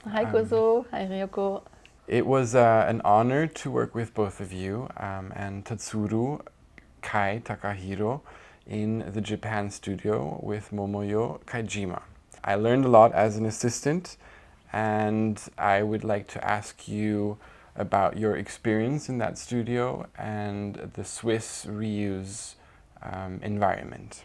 Hi Kozo, hi Ryoko. It was an honor to work with both of you and Tatsuru Kai Takahiro in the Japan studio with Momoyo Kaijima. I learned a lot as an assistant, and I would like to ask you about your experience in that studio and the Swiss reuse environment.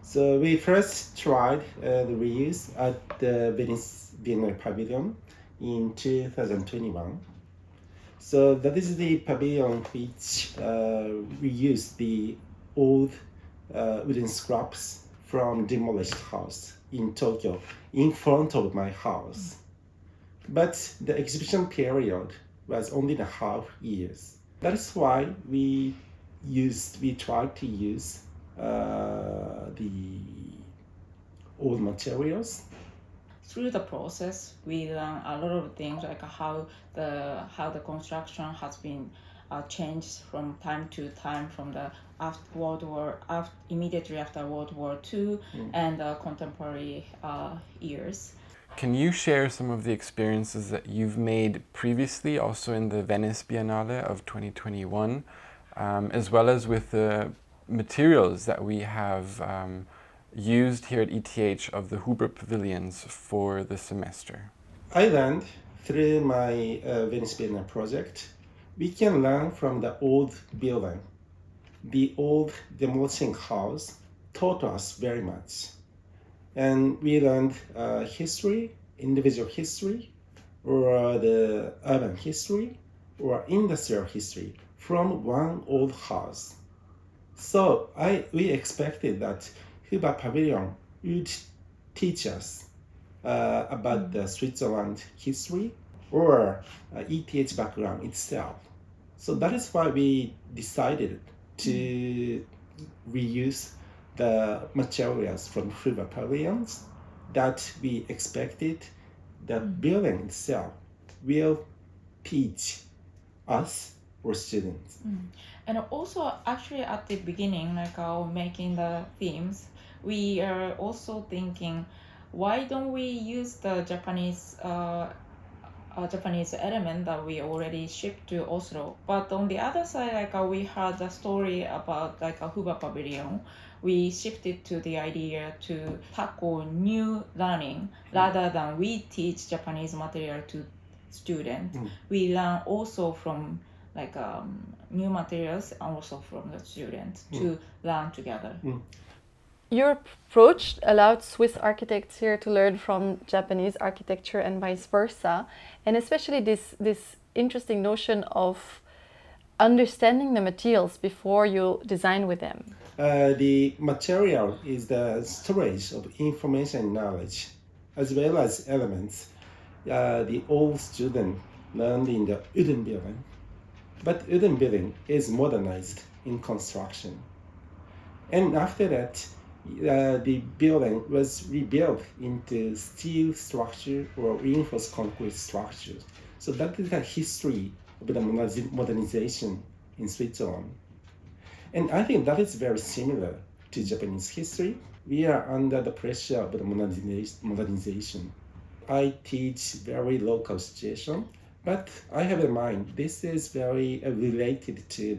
So we first tried the reuse at the Venice Biennale Pavilion in 2021. So that is the pavilion which reused the old wooden scraps from demolished house in Tokyo in front of my house. But the exhibition period was only a half years. That is why we tried to use the old materials. Through the process, we learn a lot of things like how the construction has been changed from time to time from the immediately after World War II and contemporary years. Can you share some of the experiences that you've made previously, also in the Venice Biennale of 2021, as well as with the materials that we have used here at ETH of the Huber Pavilions for the semester? I learned through my Venice Biennale project, we can learn from the old building. The old demolishing house taught us very much. And we learned history, individual history, or the urban history, or industrial history from one old house. So we expected that Huber Pavilion would teach us about the Switzerland history or ETH background itself. So that is why we decided to reuse the materials from Huber Pavilions that we expected the building itself will teach us or students. And also, actually, at the beginning, like making the themes, we are also thinking, why don't we use the Japanese element that we already shipped to Oslo? But on the other side, like we heard a story about like a Huber Pavilion. We shifted to the idea to tackle new learning rather than we teach Japanese material to students. We learn also from like new materials and also from the students to learn together. Your approach allowed Swiss architects here to learn from Japanese architecture and vice versa, and especially this interesting notion of understanding the materials before you design with them. The material is the storage of information and knowledge, as well as elements the old student learned in the wooden building. But wooden building is modernized in construction. And after that, the building was rebuilt into steel structure or reinforced concrete structure. So that is the history of the modernization in Switzerland. And I think that is very similar to Japanese history. We are under the pressure of the modernization. I teach very local situation, but I have in mind this is very related to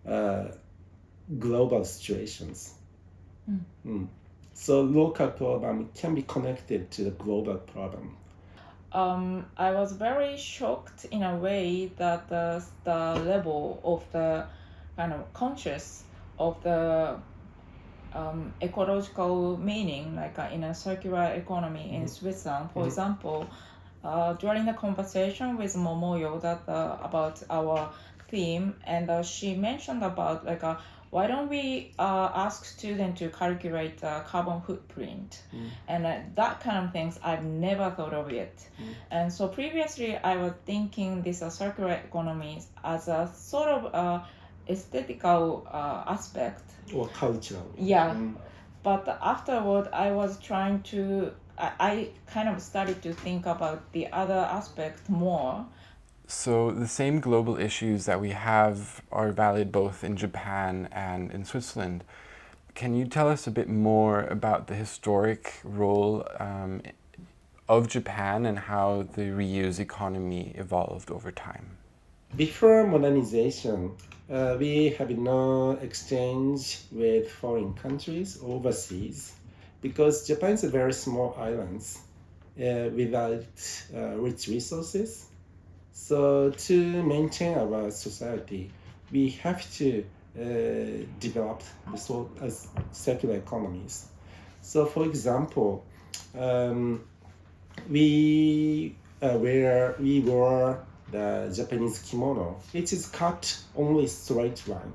the global situations. So local problem can be connected to the global problem. I was very shocked in a way that the level of the kind of conscious of the ecological meaning, like in a circular economy in Switzerland, for example, during the conversation with Momoyo that about our theme, and she mentioned about like why don't we ask students to calculate the carbon footprint and that kind of things I've never thought of it. And so previously I was thinking this circular economy as a sort of aesthetical aspect or cultural. Yeah, but afterward I was trying to I kind of started to think about the other aspect more. So the same global issues that we have are valid both in Japan and in Switzerland. Can you tell us a bit more about the historic role of Japan and how the reuse economy evolved over time? Before modernization, we have no exchange with foreign countries overseas because Japan is a very small island without rich resources. So to maintain our society, we have to develop circular economies. So for example, we wore the Japanese kimono. It is cut only straight line,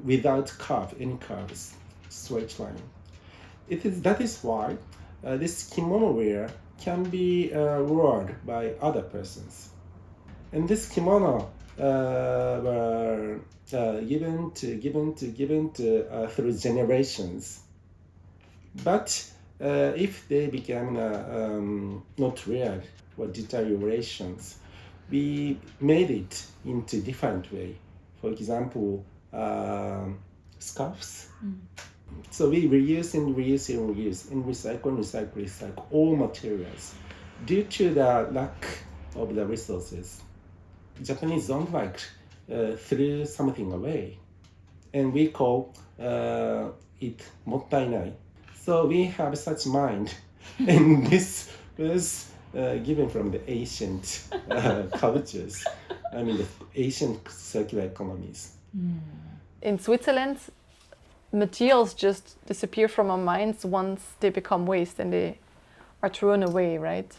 without any curves, straight line. That is why this kimono wear can be worn by other persons. And this kimono were given through generations. But if they became not rare or deteriorations, we made it into different way. For example, scarves. So we reuse and recycle all materials. Due to the lack of the resources, Japanese don't like throw something away, and we call it mottainai. So we have such mind, and this was given from the ancient cultures. I mean, the ancient circular economies. In Switzerland, materials just disappear from our minds once they become waste and they are thrown away, right?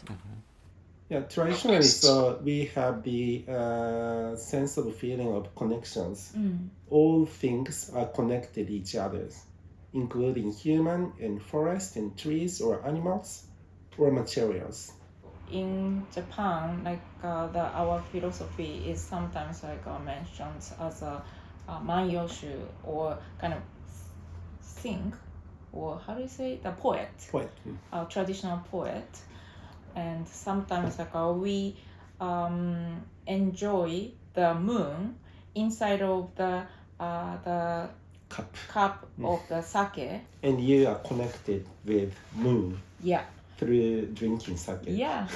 Yeah, traditionally, so we have the sense of feeling of connections. All things are connected each other, including human and forest and trees or animals or materials. In Japan, our philosophy is sometimes mentioned as a manyoshu, or kind of think, or how do you say, the poet, traditional poet. And sometimes we enjoy the moon inside of the cup of the sake. And you are connected with moon. Yeah. Through drinking sake. Yeah.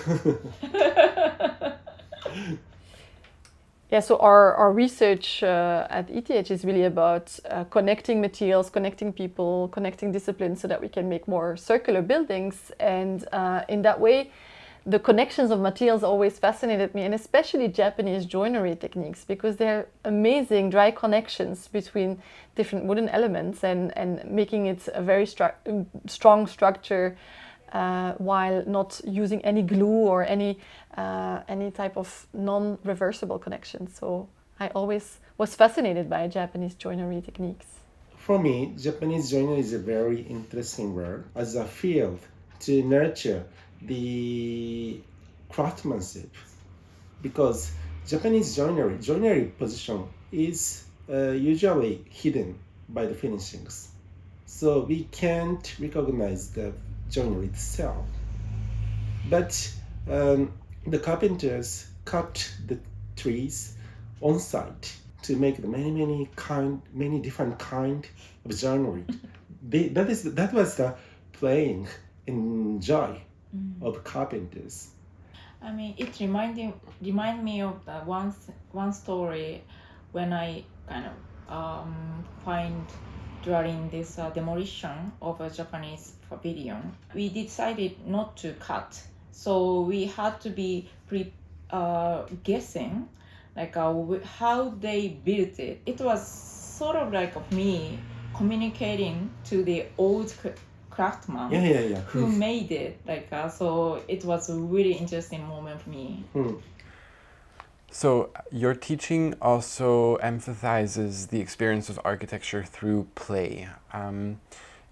Yeah, so our research at ETH is really about connecting materials, connecting people, connecting disciplines so that we can make more circular buildings. And in that way, the connections of materials always fascinated me, and especially Japanese joinery techniques, because they're amazing dry connections between different wooden elements and making it a very strong structure while not using any glue or any type of non-reversible connection. So I always was fascinated by Japanese joinery techniques. For me, Japanese joinery is a very interesting word as a field to nurture the craftsmanship, because Japanese joinery position is usually hidden by the finishings. So we can't recognize the joinery itself. But the carpenters cut the trees on site to make the many different kind of joinery. That was the playing and joy of carpenters. I mean, it remind me of the one story when I kind of find during this demolition of a Japanese pavilion. We decided not to cut, so we had to be guessing how they built it. It was sort of like of me communicating to the old craftsman who made it. So it was a really interesting moment for me. So your teaching also emphasizes the experience of architecture through play.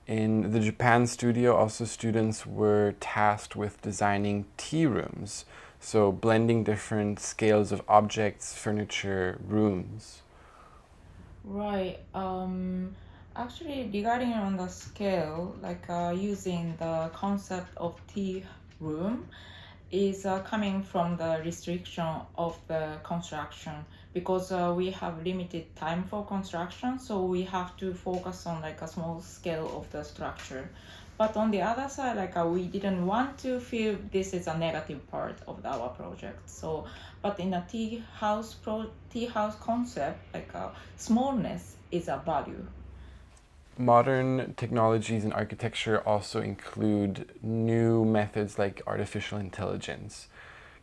In the Japan studio, also students were tasked with designing tea rooms, so blending different scales of objects, furniture, rooms. Right. Actually, regarding on the scale, using the concept of tea room is coming from the restriction of the construction, because we have limited time for construction, so we have to focus on a small scale of the structure. But on the other side, we didn't want to feel this is a negative part of our project. So, but in a tea house concept, smallness is a value. Modern technologies in architecture also include new methods like artificial intelligence.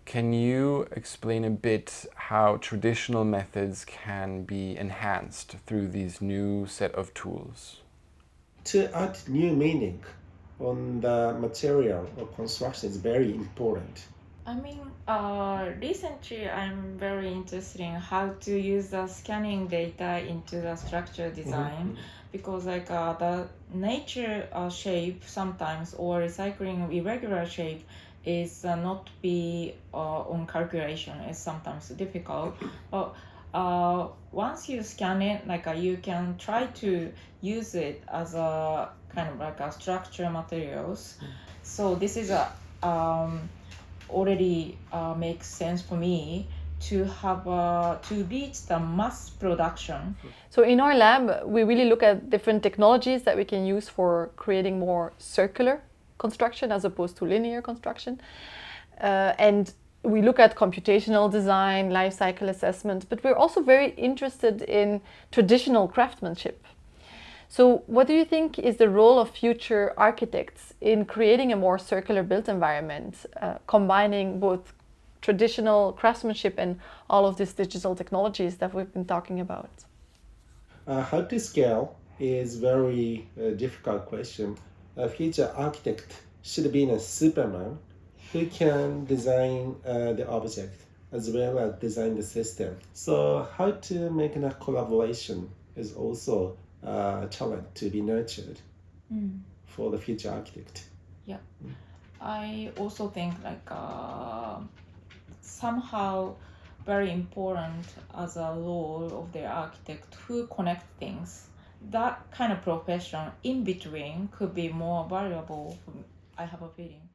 Can you explain a bit how traditional methods can be enhanced through these new set of tools? To add new meaning on the material or construction is very important. Recently I'm very interested in how to use the scanning data into the structure design because the nature shape sometimes or recycling irregular shape is not be on calculation is sometimes difficult. But once you scan it, you can try to use it as a kind of a structure materials. So this is a already makes sense for me to have to reach the mass production. So in our lab, we really look at different technologies that we can use for creating more circular construction as opposed to linear construction. And we look at computational design, life cycle assessment, but we're also very interested in traditional craftsmanship. So what do you think is the role of future architects in creating a more circular built environment, combining both traditional craftsmanship and all of these digital technologies that we've been talking about? How to scale is very difficult question. A future architect should be a Superman who can design the object as well as design the system. So how to make a collaboration is also a challenge to be nurtured for the future architect. Yeah, I also think somehow very important as a role of the architect who connect things. That kind of profession in between could be more valuable. I have a feeling.